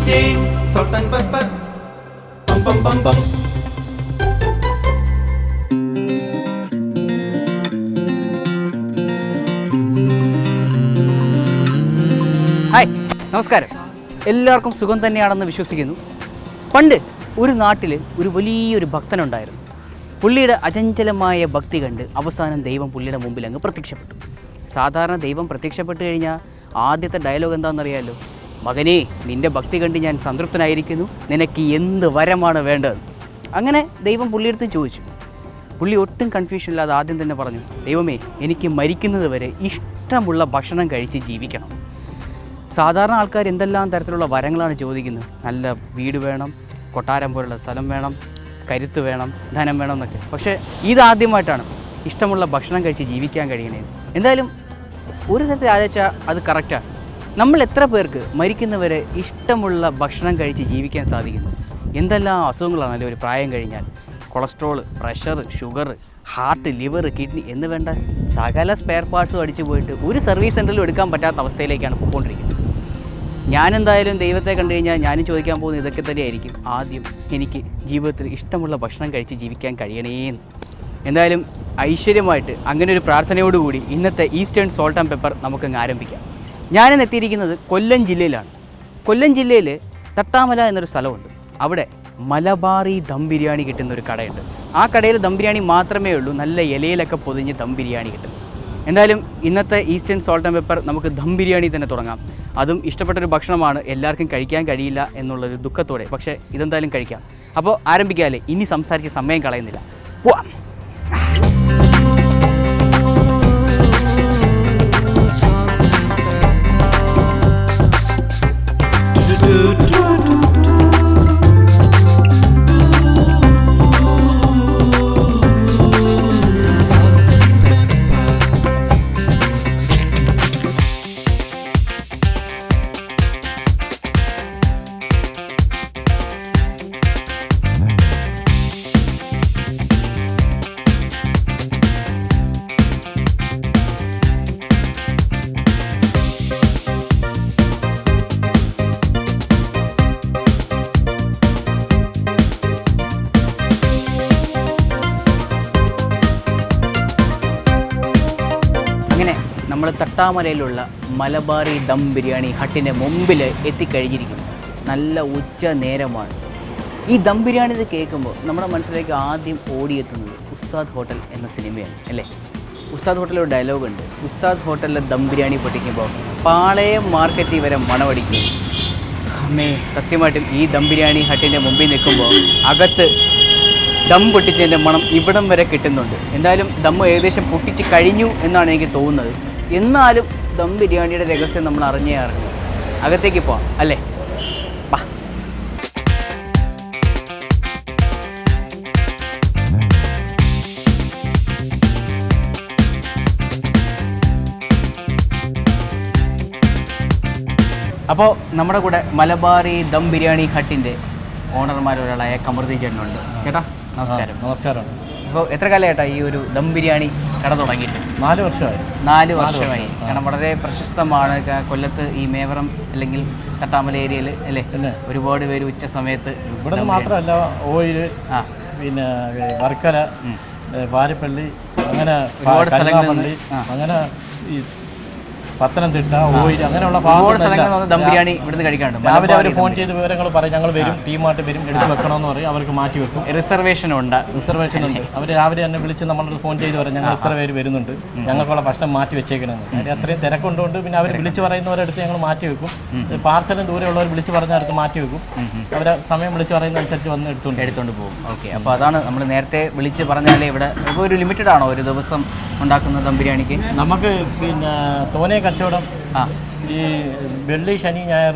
Instant salt and pepper. Bum bum bum bum. Hi, നമസ്കാരം. എല്ലാവർക്കും സുഖം തന്നെയാണെന്ന് വിശ്വസിക്കുന്നു. പണ്ട് ഒരു നാട്ടിൽ ഒരു വലിയൊരു ഭക്തനുണ്ടായിരുന്നു. പുള്ളിയുടെ അചഞ്ചലമായ ഭക്തി കണ്ട് അവസാനം ദൈവം പുള്ളിയുടെ മുമ്പിൽ അങ്ങ് പ്രത്യക്ഷപ്പെട്ടു. സാധാരണ ദൈവം പ്രത്യക്ഷപ്പെട്ട് കഴിഞ്ഞാൽ ആദ്യത്തെ ഡയലോഗ് എന്താണെന്നറിയാമല്ലോ? മകനേ, നിൻ്റെ ഭക്തി കണ്ട് ഞാൻ സംതൃപ്തനായിരിക്കുന്നു, നിനക്ക് എന്ത് വരമാണ് വേണ്ടത്? അങ്ങനെ ദൈവം പുള്ളിയെടുത്ത് ചോദിച്ചു. പുള്ളി ഒട്ടും കൺഫ്യൂഷൻ ഇല്ലാതെ ആദ്യം തന്നെ പറഞ്ഞു, ദൈവമേ, എനിക്ക് മരിക്കുന്നത് വരെ ഇഷ്ടമുള്ള ഭക്ഷണം കഴിച്ച് ജീവിക്കണം. സാധാരണ ആൾക്കാർ എന്തെല്ലാം തരത്തിലുള്ള വരങ്ങളാണ് ചോദിക്കുന്നത്. നല്ല വീട് വേണം, കൊട്ടാരം പോലുള്ള സ്ഥലം വേണം, കരുത്ത് വേണം, ധനം വേണം എന്നൊക്കെ. പക്ഷേ ഇതാദ്യമായിട്ടാണ് ഇഷ്ടമുള്ള ഭക്ഷണം കഴിച്ച് ജീവിക്കാൻ കഴിയണേ. എന്തായാലും ഒരു തരത്തിൽ ആലോചിച്ചാൽ അത് കറക്റ്റാണ്. നമ്മൾ എത്ര പേർക്ക് മരിക്കുന്നവരെ ഇഷ്ടമുള്ള ഭക്ഷണം കഴിച്ച് ജീവിക്കാൻ സാധിക്കുന്നു? എന്തെല്ലാം അസുഖങ്ങളാണല്ലോ ഒരു പ്രായം കഴിഞ്ഞാൽ. Cholesterol, pressure, sugar, heart, liver, kidney എന്ന് വേണ്ട സകല സ്പെയർ പാർട്സും അടിച്ചു പോയിട്ട് ഒരു സർവീസ് സെൻ്ററിലും എടുക്കാൻ പറ്റാത്ത അവസ്ഥയിലേക്കാണ് പോയിക്കൊണ്ടിരിക്കുന്നത്. ഞാനെന്തായാലും ദൈവത്തെ കണ്ടു കഴിഞ്ഞാൽ ഞാനും ചോദിക്കാൻ പോകുന്നത് ഇതൊക്കെ തന്നെയായിരിക്കും. ആദ്യം എനിക്ക് ജീവിതത്തിൽ ഇഷ്ടമുള്ള ഭക്ഷണം കഴിച്ച് ജീവിക്കാൻ കഴിയണേന്ന്. എന്തായാലും ഐശ്വര്യമായിട്ട് അങ്ങനെ ഒരു പ്രാർത്ഥനയോടുകൂടി ഇന്നത്തെ ഈസ്റ്റേൺ സോൾട്ട് ആൻഡ് പെപ്പർ നമുക്കങ്ങ് ആരംഭിക്കാം. ഞാനിന്ന് എത്തിയിരിക്കുന്നത് കൊല്ലം ജില്ലയിലാണ്. കൊല്ലം ജില്ലയിൽ തട്ടാമല എന്നൊരു സ്ഥലമുണ്ട്. അവിടെ മലബാറി ദം ബിരിയാണി കിട്ടുന്നൊരു കടയുണ്ട്. ആ കടയിൽ ദം ബിരിയാണി മാത്രമേ ഉള്ളൂ, നല്ല ഇലയിലൊക്കെ പൊതിഞ്ഞ് ദം ബിരിയാണി കിട്ടും. എന്തായാലും ഇന്നത്തെ ഈസ്റ്റേൺ സോൾട്ട് ആൻഡ് പെപ്പർ നമുക്ക് ദം ബിരിയാണി തന്നെ തുടങ്ങാം. അതും ഇഷ്ടപ്പെട്ടൊരു ഭക്ഷണമാണ്, എല്ലാവർക്കും കഴിക്കാൻ കഴിയില്ല എന്നുള്ളൊരു ദുഃഖത്തോടെ. പക്ഷേ ഇതെന്തായാലും കഴിക്കാം. അപ്പോൾ ആരംഭിക്കാമല്ലേ? ഇനി സംസാരിച്ച് സമയം കളയുന്നില്ല, പോവാം. അങ്ങനെ നമ്മൾ തട്ടാമലയിലുള്ള മലബാറി ദം ബിരിയാണി ഹട്ടിൻ്റെ മുമ്പിൽ എത്തിക്കഴിഞ്ഞിരിക്കുന്നു. നല്ല ഉച്ച നേരമാണ്. ഈ ദം ബിരിയാണി ഇത് കേൾക്കുമ്പോൾ നമ്മുടെ മനസ്സിലേക്ക് ആദ്യം ഓടിയെത്തുന്നത് ഉസ്താദ് ഹോട്ടൽ എന്ന സിനിമയാണ് അല്ലേ? ഉസ്താദ് ഹോട്ടലിൽ ഒരു ഡയലോഗുണ്ട്, ഉസ്താദ് ഹോട്ടലിലെ ദം ബിരിയാണി പൊട്ടിക്കുമ്പോൾ പാളയം മാർക്കറ്റിൽ വരെ മണമടിക്കും. അമ്മേ, സത്യമായിട്ടും ഈ ദം ബിരിയാണി ഹട്ടിൻ്റെ മുമ്പിൽ നിൽക്കുമ്പോൾ അകത്ത് ദം പൊട്ടിച്ചതിൻ്റെ മണം ഇവിടം വരെ കിട്ടുന്നുണ്ട്. എന്തായാലും ദം ഏകദേശം പൊട്ടിച്ച് കഴിഞ്ഞു എന്നാണ് എനിക്ക് തോന്നുന്നത്. എന്നാലും ദം ബിരിയാണിയുടെ രഹസ്യം നമ്മൾ അറിഞ്ഞേ അറിഞ്ഞു. അകത്തേക്ക് പോവാം അല്ലേ? വാ. അപ്പോൾ നമ്മുടെ കൂടെ മലബാറി ദം ബിരിയാണി ഹട്ടിൻ്റെ ഓണർമാരൊരാളായ കമറുദ്ദീൻ ചേട്ടനുണ്ട്. ചേട്ടാ നമസ്കാരം. നമസ്കാരം. ഇപ്പോൾ എത്ര കാലമായിട്ടാ ഈ ഒരു ദം ബിരിയാണി കട തുടങ്ങിയിട്ട്? 4 വർഷമായി. 4 വർഷമായി. കാരണം വളരെ പ്രശസ്തമാണ് കൊല്ലത്ത്, ഈ മേവറം അല്ലെങ്കിൽ തട്ടാമല ഏരിയയിൽ അല്ലേ? ഒരുപാട് പേര് ഉച്ച സമയത്ത് ഇവിടെ മാത്രമല്ല, ഓയിൽ, പിന്നെ വർക്കല, പാരിപ്പള്ളി, അങ്ങനെ ഒരുപാട് സ്ഥലങ്ങളിൽ, അങ്ങനെ ഈ പത്തനംതിട്ട, ഓയിൽ, അങ്ങനെയുള്ള ദം ബിരിയാണി ഇവിടുന്ന് കഴിക്കാറുണ്ട്. രാവിലെ അവർ ഫോൺ ചെയ്ത് വിവരങ്ങൾ പറയും, ഞങ്ങൾ വരും, ടീമായിട്ട് വരും, എടുത്ത് വെക്കണമെന്ന് പറയും. അവർക്ക് മാറ്റി വെക്കും. റിസർവേഷൻ ഉണ്ട്. അവർ രാവിലെ തന്നെ വിളിച്ച് നമ്മളോട് ഫോൺ ചെയ്ത് പറയും, ഞങ്ങൾ ഇത്ര പേര് വരുന്നുണ്ട്, ഞങ്ങൾക്കുള്ള ഭക്ഷണം മാറ്റി വെച്ചേക്കണമെന്ന്. കാര്യം അത്രയും തിരക്കുണ്ടോണ്ട് പിന്നെ അവർ വിളിച്ച് പറയുന്നവരടുത്ത് ഞങ്ങൾ മാറ്റി വെക്കും. പാർസലും ദൂരെയുള്ളവർ വിളിച്ച് പറഞ്ഞടുത്ത് മാറ്റി വെക്കും. അവരെ സമയം വിളിച്ച് പറയുന്ന അനുസരിച്ച് വന്ന് എടുത്തുകൊണ്ട് പോകും. ഓക്കെ, അപ്പോൾ അതാണ് നമ്മൾ നേരത്തെ വിളിച്ച് പറഞ്ഞാലേ ഇവിടെ ഇപ്പോൾ ഒരു ലിമിറ്റഡ് ആണോ ഒരു ദിവസം ഉണ്ടാക്കുന്ന ദം ബിരിയാണിക്ക്? നമുക്ക് പിന്നെ തോനെ കച്ചവടം ഈ വെള്ളി, ശനി, ഞായർ,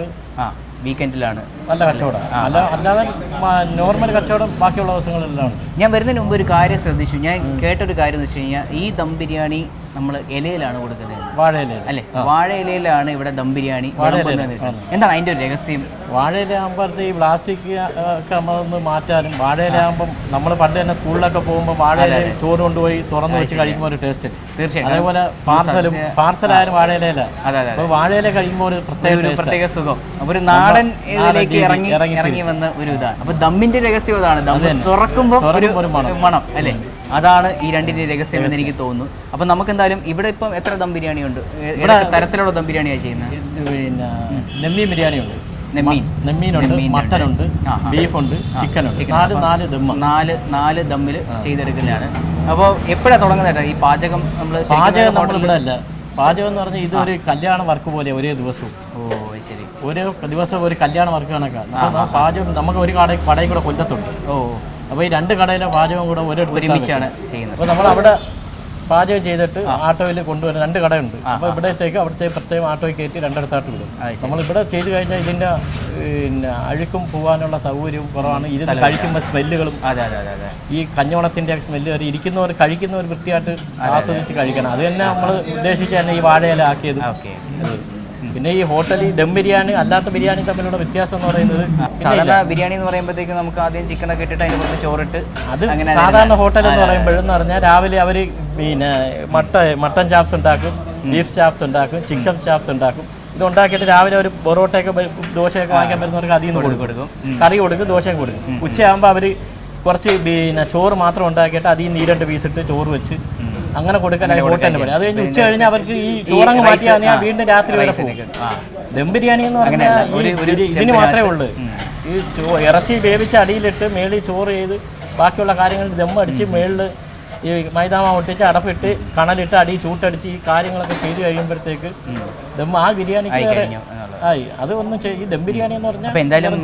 വീക്കെൻഡിലാണ് നല്ല കച്ചവടം. അല്ലാതെ നോർമൽ കച്ചവടം ബാക്കിയുള്ള ദിവസങ്ങളെല്ലാം ഉണ്ട്. ഞാൻ വരുന്നതിന് മുമ്പ് ഒരു കാര്യം ശ്രദ്ധിച്ചു. ഞാൻ കേട്ടൊരു കാര്യം എന്ന് വെച്ച് കഴിഞ്ഞാൽ ഈ ദം ബിരിയാണി നമ്മൾ ഇലയിലാണ് കൊടുക്കുന്നത്. വാഴയില അല്ലേ? വാഴയിലയിലാണ് ഇവിടെ ദം ബിരിയാണി വിളമ്പുന്നത്. എന്താണ് അതിൻ്റെ ഒരു രഹസ്യം? വാഴയില ആകുമ്പോഴത്തെ ഈ പ്ലാസ്റ്റിക് ഒക്കെ നമ്മളൊന്ന് മാറ്റാനും, വാഴയില ആകുമ്പം നമ്മൾ പണ്ട് തന്നെ സ്കൂളിലൊക്കെ പോകുമ്പോൾ വാഴയില ചോറ് കൊണ്ടുപോയി തുറന്നു വെച്ച് കഴിക്കുമ്പോൾ ഒരു ടേസ്റ്റ്. തീർച്ചയായും. അതേപോലെ പാർസലായാലും വാഴയിലല്ല. അപ്പോൾ വാഴയില കഴിക്കുമ്പോൾ ഒരു പ്രത്യേക സുഖം. അപ്പോൾ ഒരു നാടൻ ഇതിലേക്ക് ഇറങ്ങി വന്ന ഒരു ഇതാണ്. അപ്പോൾ ദമ്മിന്റെ രഹസ്യം അതാണ്. ദം തുറക്കുമ്പോൾ ഒരു മണം അല്ലേ? അതാണ് ഈ രണ്ടിന്റെ രഹസ്യം എന്ന് എനിക്ക് തോന്നുന്നു. അപ്പം നമുക്ക് എന്തായാലും ഇവിടെ ഇപ്പം എത്ര ദം ബിരിയാണി ഉണ്ട്? തരത്തിലുള്ള ദം ബിരിയാണിയാണ് ചെയ്യുന്നത്? പിന്നെ നെമ്മീൻ ബിരിയാണി ഉണ്ട്, നെമ്മീനുണ്ട്, മട്ടനുണ്ട്, ബീഫുണ്ട്, ചിക്കനുണ്ട്. നാല് ദമ്മിൽ ചെയ്തെടുക്കുന്നതാണ്. അപ്പോൾ എപ്പോഴാണ് തുടങ്ങുന്നത് ഈ പാചകം? നമ്മളിവിടെ അല്ല, പാചകം എന്ന് പറഞ്ഞാൽ ഇതൊരു കല്യാണ വർക്ക് പോലെ ഒരേ ദിവസവും. ശരി. ഓരോ ദിവസം ഒരു കല്യാണ വർക്ക് കണക്കാണ് പാചകം. നമുക്ക് ഒരു കടയിൽ കൂടെ കൊല്ലത്തുണ്ട്. അപ്പോൾ ഈ 2 കടയിലെ പാചകം കൂടെ ഒരുമിച്ചാണ് ചെയ്യുന്നത്. അപ്പോൾ നമ്മളവിടെ പാചകം ചെയ്തിട്ട് ആട്ടോയിൽ കൊണ്ടുവരുന്ന 2 കടയുണ്ട്. അപ്പോൾ ഇവിടത്തേക്ക് അവിടുത്തെ പ്രത്യേകം ആട്ടോയിൽ കയറ്റി 2 വിടും. നമ്മളിവിടെ ചെയ്ത് കഴിഞ്ഞാൽ ഇതിൻ്റെ പിന്നെ അഴുക്കും പോകാനുള്ള സൗകര്യവും കുറവാണ്. ഇതിന് കഴിക്കുമ്പോൾ സ്മെല്ലുകളും ഈ കഞ്ഞോണത്തിൻ്റെ സ്മെല്ല് വരെ ഇരിക്കുന്നവർ കഴിക്കുന്നവർ വൃത്തിയായിട്ട് ആസ്വദിച്ച് കഴിക്കണം. അത് തന്നെ നമ്മൾ ഉദ്ദേശിച്ച് തന്നെ ഈ വാഴയില ആക്കിയത്. പിന്നെ ഈ ഹോട്ടലിൽ ദം ബിരിയാണി അല്ലാത്ത ബിരിയാണി തമ്മിലുള്ള വ്യത്യാസം എന്ന് പറയുന്നത്, സാധാരണ ബിരിയാണി എന്ന് പറയുമ്പോഴത്തേക്ക് നമുക്ക് ആദ്യം ചിക്കനൊക്കെ ഇട്ടിട്ട് അതിന് പുറത്ത് ചോറിട്ട്, അത് സാധാരണ ഹോട്ടൽ എന്ന് പറയുമ്പോഴെന്ന് പറഞ്ഞാൽ രാവിലെ അവർ പിന്നെ മട്ടൻ ചാപ്സ് ഉണ്ടാക്കും, ബീഫ് ചാപ്സ് ഉണ്ടാക്കും, ചിക്കൻ ചാപ്സ് ഉണ്ടാക്കും. ഇത് ഉണ്ടാക്കിയിട്ട് രാവിലെ ഒരു പൊറോട്ടയൊക്കെ ദോശയൊക്കെ വാങ്ങിക്കാൻ വരുന്നവർക്ക് അതിൽ നിന്ന് കൊടുക്കും, കറി കൊടുക്കും, ദോശയും കൊടുക്കും. ഉച്ചയാകുമ്പോൾ അവർ കുറച്ച് പിന്നെ ചോറ് മാത്രം ഉണ്ടാക്കിയിട്ട് അതിൽ നിന്ന് 2 പീസ് ഇട്ട് ചോറ് വെച്ച് അങ്ങനെ കൊടുക്കാനായി ഹോട്ടലിന് പറയും. അത് കഴിഞ്ഞ് ഉച്ച കഴിഞ്ഞാൽ അവർക്ക് ഈ ചോറങ്ങ് മാറ്റിയാൽ വീണ്ടും രാത്രി വരെ പോകും. ദം ബിരിയാണി എന്ന് പറഞ്ഞാൽ ഇതിന് മാത്രമേ ഉള്ളൂ. ഈ ഇറച്ചി വേവിച്ച് അടിയിലിട്ട് മേളിൽ ചോറ് ചെയ്ത് ബാക്കിയുള്ള കാര്യങ്ങൾ ദം അടിച്ച് മേളിൽ ഈ മൈദാമ ഒട്ടിച്ച് അടപ്പിട്ട് കണലിട്ട് അടി ചൂട്ടടിച്ച് ഈ കാര്യങ്ങളൊക്കെ ചെയ്ത് കഴിയുമ്പോഴത്തേക്ക് ദം ആ ബിരിയാണിക്ക് ആയി. അത് ഒന്നും ഈ ദം ബിരിയാണി എന്ന് പറഞ്ഞാൽ. അപ്പോൾ എന്തായാലും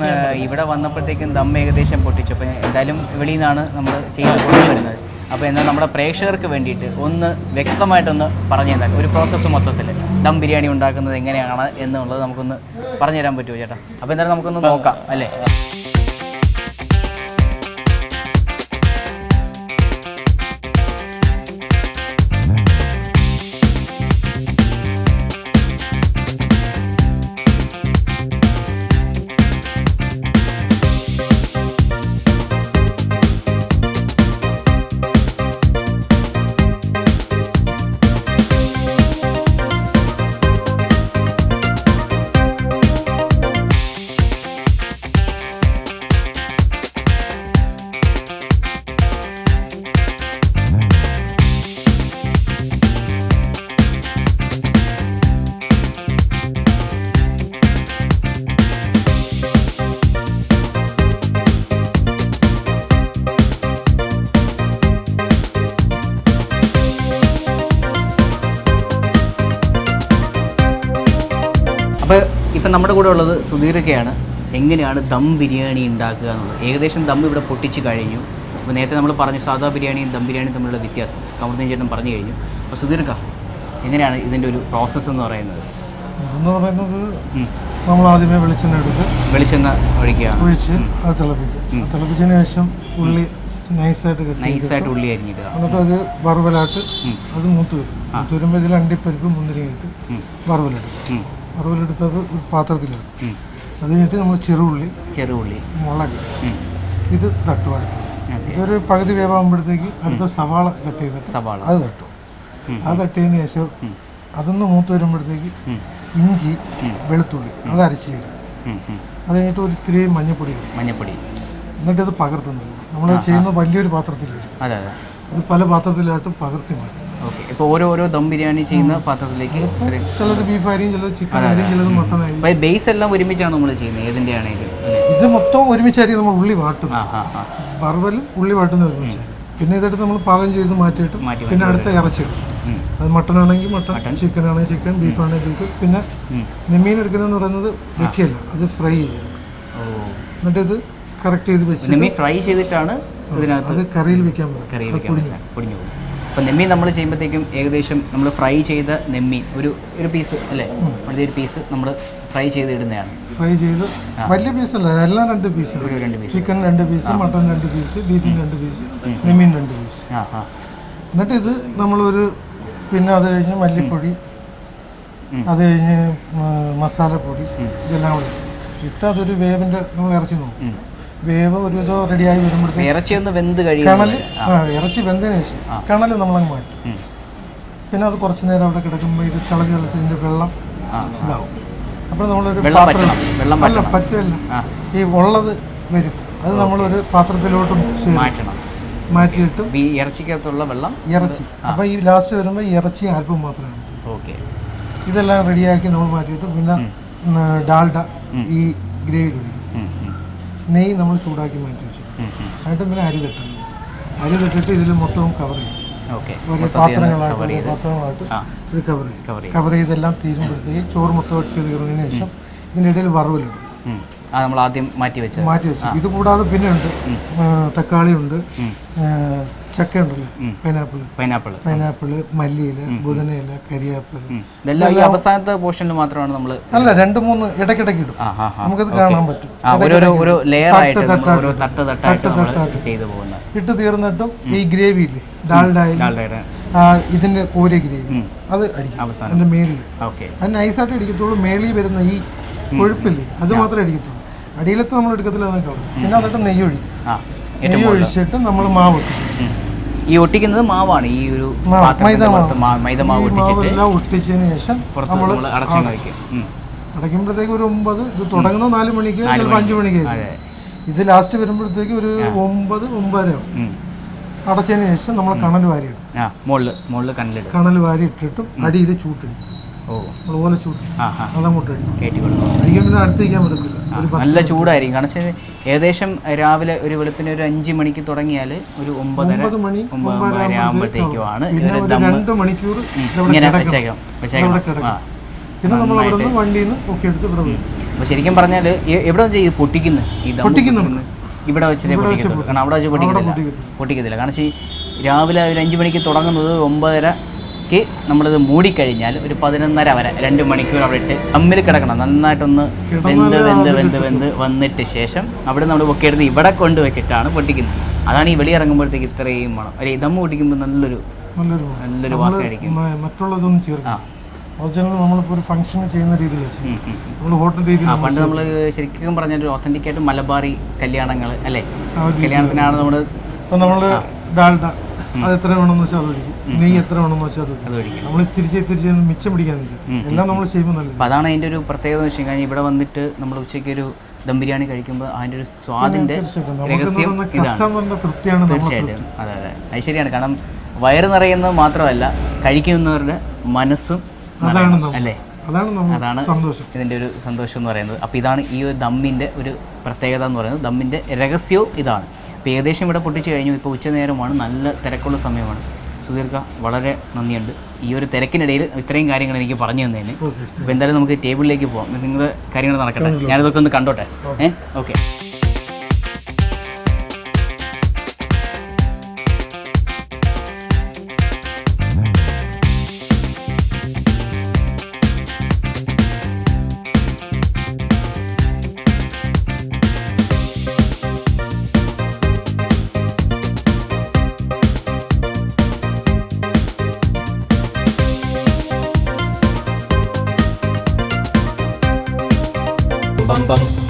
ഇവിടെ വന്നപ്പോഴത്തേക്കും ദം ഏകദേശം പൊട്ടിച്ചു. അപ്പോൾ എന്തായാലും വെളിയിൽ നിന്നാണ് നമ്മൾ ചെയ്ത് കൊണ്ടുവരുന്നത്. അപ്പോൾ എന്നാൽ നമ്മുടെ പ്രേക്ഷകർക്ക് വേണ്ടിയിട്ട് ഒന്ന് വ്യക്തമായിട്ടൊന്ന് പറഞ്ഞു തന്നാൽ ഒരു പ്രോസസ്സ് മൊത്തത്തിൽ ദം ബിരിയാണി ഉണ്ടാക്കുന്നത് എങ്ങനെയാണ് എന്നുള്ളത് നമുക്കൊന്ന് പറഞ്ഞു തരാൻ പറ്റുമോ ചേട്ടാ? അപ്പോൾ എന്തായാലും നമുക്കൊന്ന് നോക്കാം അല്ലേ? അപ്പോൾ ഇപ്പം നമ്മുടെ കൂടെ ഉള്ളത് സുധീർക്കയാണ്. എങ്ങനെയാണ് ദം ബിരിയാണി ഉണ്ടാക്കുക എന്നുള്ളത്. ഏകദേശം ദം ഇവിടെ പൊട്ടിച്ച് കഴിഞ്ഞു. അപ്പോൾ നേരത്തെ നമ്മൾ പറഞ്ഞു സാധാ ബിരിയാണിയും ദം ബിരിയാണിയും തമ്മിലുള്ള വ്യത്യാസം കമർദ്ദീൻ ചേട്ടൻ പറഞ്ഞു കഴിഞ്ഞു. അപ്പോൾ സുധീർക്ക, എങ്ങനെയാണ് ഇതിൻ്റെ ഒരു പ്രോസസ്സ് എന്ന് പറയുന്നത്? നമ്മൾ ആദ്യമേ വെളിച്ചെണ്ണ ഒഴിക്കുക, ഒഴിച്ച് അത് തിളപ്പിക്കുക. തിളപ്പിച്ചതിന് ശേഷം ഉള്ളി നൈസായിട്ട് ഉള്ളി അരിഞ്ഞിടുക. എന്നിട്ട് അത് വറുവലായിട്ട് അത് മൂത്ത് വരുമ്പോൾ ഇതിൽ അണ്ടിപ്പരിപ്പ് മുന്തിരിയിട്ട് വറുവലെടുക്കും. വറുവലെടുത്തത് ഒരു പാത്രത്തിലാക്കും. അത് കഴിഞ്ഞിട്ട് നമ്മൾ ചെറുള്ളി മുളക് ഇത് തട്ടുവാണ്. ഇതൊരു പകുതി വേവാകുമ്പോഴത്തേക്ക് അടുത്ത സവാള കട്ട് ചെയ്തിട്ട് അത് തട്ടും. അത് തട്ടിയതിന് ശേഷം അതൊന്ന് മൂത്ത് വരുമ്പോഴത്തേക്ക് ഇഞ്ചി വെളുത്തുള്ളി അത് അരച്ച് ചേരും. അത് കഴിഞ്ഞിട്ട് ഒരു ഇത്തിരി മഞ്ഞപ്പൊടി എന്നിട്ട് ഇത് പകർത്തുന്നു. നമ്മൾ ചെയ്യുന്ന വലിയൊരു പാത്രത്തിലായിരിക്കും. ഇത് പല പാത്രത്തിലായിട്ട് പകർത്തി മാറ്റും. ഓക്കെ. ഇപ്പോൾ ഓരോ ദം ബിരിയാണി ചെയ്യുന്ന പാത്രത്തിലേക്ക് ചിലത് ബീഫ് ആയിരിക്കും, ചിലത് ചിക്കൻ ആയിരിക്കും, ചിലത് മട്ടൺ ആയിരിക്കും. ബേസ് എല്ലാം ഒരുമിച്ചാണ് നമ്മൾ ചെയ്യുന്നത്. ഏതിൻ്റെ ആണെങ്കിലും ഇത് മൊത്തം ഒരുമിച്ചായിരിക്കും നമ്മൾ ഉള്ളി വാട്ടും. വറുവലും ഉള്ളി വാട്ടുന്ന ഒരുമിച്ചായിരിക്കും. പിന്നെ ഇതെടുത്ത് നമ്മൾ പാകം ചെയ്ത് മാറ്റിയിട്ട് പിന്നെ അടുത്ത ഇറച്ചി, അത് മട്ടൺ ആണെങ്കിൽ മട്ടൺ, ചിക്കൻ ആണെങ്കിൽ ചിക്കൻ, ബീഫ് ആണെങ്കിൽ ബീഫ്. പിന്നെ നെമ്മീൻ എടുക്കുന്നതെന്ന് പറയുന്നത് വെക്കല്ല, അത് ഫ്രൈ ചെയ്യണം. എന്നിട്ട് ഇത് കറക്റ്റ് ചെയ്ത് വെച്ച് ഫ്രൈ ചെയ്തിട്ടാണ് അത് കറിയിൽ വെക്കാൻ പൊടിഞ്ഞു പോകും. അപ്പോൾ നെമ്മീൻ നമ്മൾ ചെയ്യുമ്പോഴത്തേക്കും ഏകദേശം നമ്മൾ ഫ്രൈ ചെയ്ത നെമ്മീൻ ഒരു പീസ് അല്ലേ, വളരെ ഒരു പീസ് നമ്മൾ ഫ്രൈ ചെയ്ത് ഇടുന്നതാണ്. ഫ്രൈ ചെയ്ത് വലിയ പീസല്ല, എല്ലാം 2 piece. Chicken 2 piece, mutton 2 piece, ബീഫിന് 2 പീസ്, നെമ്മീൻ 2 പീസ്. എന്നിട്ട് ഇത് നമ്മളൊരു പിന്നെ അത് കഴിഞ്ഞ് മല്ലിപ്പൊടി, അത് കഴിഞ്ഞ് മസാലപ്പൊടി ഇതെല്ലാം കൂടെ ഇട്ട് അതൊരു വേവിൻ്റെ നമ്മൾ ഇറച്ചി നോക്കും. വേവ് ഒരു ഇത് റെഡിയായി വരുമ്പോഴത്തേക്ക് ഇറച്ചി ഒന്ന് വെന്ത് കഴിയും. കണൽ ഇറച്ചി വെന്തതിന് ശേഷം കണൽ നമ്മളങ്ങ് മാറ്റും. പിന്നെ അത് കുറച്ച് നേരം അവിടെ കിടക്കുമ്പോൾ ഇത് തിളച്ച് തിളച്ചതിൻ്റെ വെള്ളം ഇതാവും. അപ്പോൾ നമ്മളൊരു പാത്രം അല്ല പറ്റില്ല, ഈ ഉള്ളത് വരും, അത് നമ്മളൊരു പാത്രത്തിലോട്ട് മാറ്റിയിട്ട് ഇറച്ചിക്കകത്തുള്ള വെള്ളം ഇറച്ചി. അപ്പോൾ ഈ ലാസ്റ്റ് വരുമ്പോൾ ഇറച്ചി അല്പം മാത്രമാണ്. ഓക്കെ, ഇതെല്ലാം റെഡിയാക്കി നമ്മൾ മാറ്റിയിട്ട് പിന്നെ ഡാൽഡ ഈ ഗ്രേവിയിൽ ഒഴിക്കും. നെയ്യ് നമ്മൾ ചൂടാക്കി മാറ്റി വെച്ചു. എന്നിട്ട് പിന്നെ അരി തട്ടിട്ട് ഇതിൽ മൊത്തവും കവർ ചെയ്യും. ഓരോ പാത്രങ്ങളായിട്ട് ഇത് കവർ ചെയ്തെല്ലാം തീരുമ്പോഴത്തേക്ക് ചോറ് മൊത്തം ഇട്ട് തീർന്നതിന് ശേഷം ഇതിൻ്റെ ഇടയിൽ വറവിലിടും. നമ്മൾ ആദ്യം മാറ്റി വെച്ചു. ഇത് കൂടാതെ പിന്നെ ഉണ്ട് തക്കാളി ഉണ്ട്, ചക്ക ഉണ്ടല്ലോ, പൈനാപ്പിള്, മല്ലിയില, പുതിനയില, കരിയാപ്പില. അവസാനത്തെ പോർഷനിൽ മാത്രമാണ് നമ്മൾ അല്ല 2-3 ഇടയ്ക്കിടയ്ക്ക് ഇടും. നമുക്കത് കാണാൻ പറ്റും. ഇട്ട് തീർന്നിട്ടും ഈ ഗ്രേവി ഇല്ലേ ഡാൽഡയുടെ ഇതിന്റെ കോര ഗ്രേവി അത് അടിക്കും അതിന്റെ മേളിൽ. അത് നൈസായിട്ട് അടിക്കത്തുള്ളൂ. മേളിൽ വരുന്ന ഈ കൊഴുപ്പില്ലേ അത് മാത്രമേ അടിക്കത്തുള്ളൂ. അടിയിലത്തെ നമ്മൾ എടുക്കത്തില്ല എന്നൊക്കെ. പിന്നെ എന്നിട്ട് നെയ്യ് ഒഴിച്ചിട്ട് നമ്മൾ മാവ് ഈ ഒട്ടിക്കുന്നത് മാവാണ്. ഈ ഒരു മൈദമാവ് ഒട്ടിച്ചതിന് ശേഷം നമ്മൾ അടയ്ക്കുമ്പോഴത്തേക്ക് ഒരു 9, ഇത് തുടങ്ങുന്ന 4 മണിക്ക് ചിലപ്പോൾ 5 മണിക്ക്. ഇത് ലാസ്റ്റ് വരുമ്പോഴത്തേക്ക് ഒരു 9-9:30 ആവും. അടച്ചതിന് ശേഷം നമ്മൾ കണൽ വാരി ഇടും. കണൽ വാരി ഇട്ടിട്ടും അടിയിൽ ചൂട്ടിടും. അതുപോലെ ചൂട് അതങ്ങോട്ട് അടിക്കുമ്പോൾ അടുത്തേക്കാൻ പറ്റത്തില്ല. നല്ല ചൂടായിരിക്കും. കാരണം ഏകദേശം രാവിലെ ഒരു വെളുപ്പിന് ഒരു 5 മണിക്ക് തുടങ്ങിയാൽ ഒരു 9:30 മണി ആകുമ്പോഴത്തേക്കുമാണ് 2 മണിക്കൂർ പിന്നെ നമ്മൾ അവിടെ നിന്ന് വണ്ടിയിൽ നിന്ന് ഒക്കെ എടുത്ത് ഇവിടെ വരും. അപ്പോൾ ശരിക്കും പറഞ്ഞാൽ എവിടെ വെച്ചാൽ ഇത് പൊട്ടിക്കുന്നുണ്ട് ഇവിടെ വെച്ചിട്ടേ പൊട്ടിക്കത്തുള്ളൂ. കാരണം അവിടെ വെച്ച് പൊട്ടിക്കത്തില്ല. കാരണം രാവിലെ ഒരു 5 മണിക്ക് തുടങ്ങുന്നത് 9:30 നമ്മളിത് മൂടിക്കഴിഞ്ഞാൽ ഒരു 11:30 വരെ 2 മണിക്കൂർ അവിടെ ഇട്ട് തമ്മിൽ കിടക്കണം. നന്നായിട്ടൊന്ന് വെന്ത് വന്നിട്ട് ശേഷം അവിടെ നമ്മൾ പൊക്കിയെടുത്ത് ഇവിടെ കൊണ്ടുവച്ചിട്ടാണ് പൊട്ടിക്കുന്നത്. അതാണ് ഈ വെളിയിറങ്ങുമ്പോഴത്തേക്ക് ഇത്രയും വേണം. ഒരു ദമ്മ് പൊട്ടിക്കുമ്പോൾ നല്ലൊരു വാസനയായിരിക്കും. മറ്റുള്ളതൊന്നും ചേർക്കാം. ഒറിജിനൽ നമ്മളിപ്പോൾ ഒരു ഫംഗ്ഷൻ ചെയ്യുന്ന രീതിയിൽ നമ്മൾ ഹോട്ടൽ രീതിയിൽ പണ്ട് നമ്മൾ ശരിക്കും പറഞ്ഞാൽ ഒത്തന്റിക് ആയിട്ട് മലബാറി കല്യാണങ്ങൾ അല്ലേ, കല്യാണത്തിനാണ് നമ്മൾ ഡാൽഡ അത് എത്ര വേണമെന്ന് വെച്ചാൽ അതൊഴിക്കും. നെയ്യ് എത്ര വേണമെന്ന് വെച്ചാൽ അതൊഴിക്കും. നമ്മൾ തിരിച്ച് മിച്ചം പിടിക്കാൻ എല്ലാം നമ്മൾ ചെയ്യുമ്പോൾ നല്ല. അപ്പോൾ അതാണ് അതിൻ്റെ ഒരു പ്രത്യേകത എന്ന് വെച്ച് കഴിഞ്ഞാൽ ഇവിടെ വന്നിട്ട് നമ്മൾ ഉച്ചയ്ക്ക് ഒരു ദം ബിരിയാണി കഴിക്കുമ്പോൾ അതിൻ്റെ ഒരു സ്വാദിൻ്റെ രഹസ്യം ഇതാണ്. തീർച്ചയായിട്ടും അതെ അത് ശരിയാണ്. കാരണം വയറ് നിറയുന്നത് മാത്രമല്ല കഴിക്കുന്നവരുടെ മനസ്സും അല്ലേ, അതാണ് ഇതിൻ്റെ ഒരു സന്തോഷം എന്ന് പറയുന്നത്. അപ്പോൾ ഇതാണ് ഈ ഒരു ദമ്മിൻ്റെ ഒരു പ്രത്യേകത എന്ന് പറയുന്നത്. ദമ്മിൻ്റെ രഹസ്യവും ഇതാണ്. അപ്പോൾ ഏകദേശം ഇവിടെ പൊട്ടിച്ച് കഴിഞ്ഞു. ഇപ്പോൾ ഉച്ചനേരമാണ്, നല്ല തിരക്കുള്ള സമയമാണ്. സുദീർഘ വളരെ നന്ദിയുണ്ട് ഈ ഒരു തിരക്കിനിടയിൽ ഇത്രയും കാര്യങ്ങൾ എനിക്ക് പറഞ്ഞു തന്നതിന്. അപ്പോൾ എന്തായാലും നമുക്ക് ടേബിളിലേക്ക് പോകാം. നിങ്ങളുടെ കാര്യങ്ങൾ നടക്കട്ടെ, ഞാനിതൊക്കെ ഒന്ന് കണ്ടോട്ടെ. ഓക്കെ. bum bum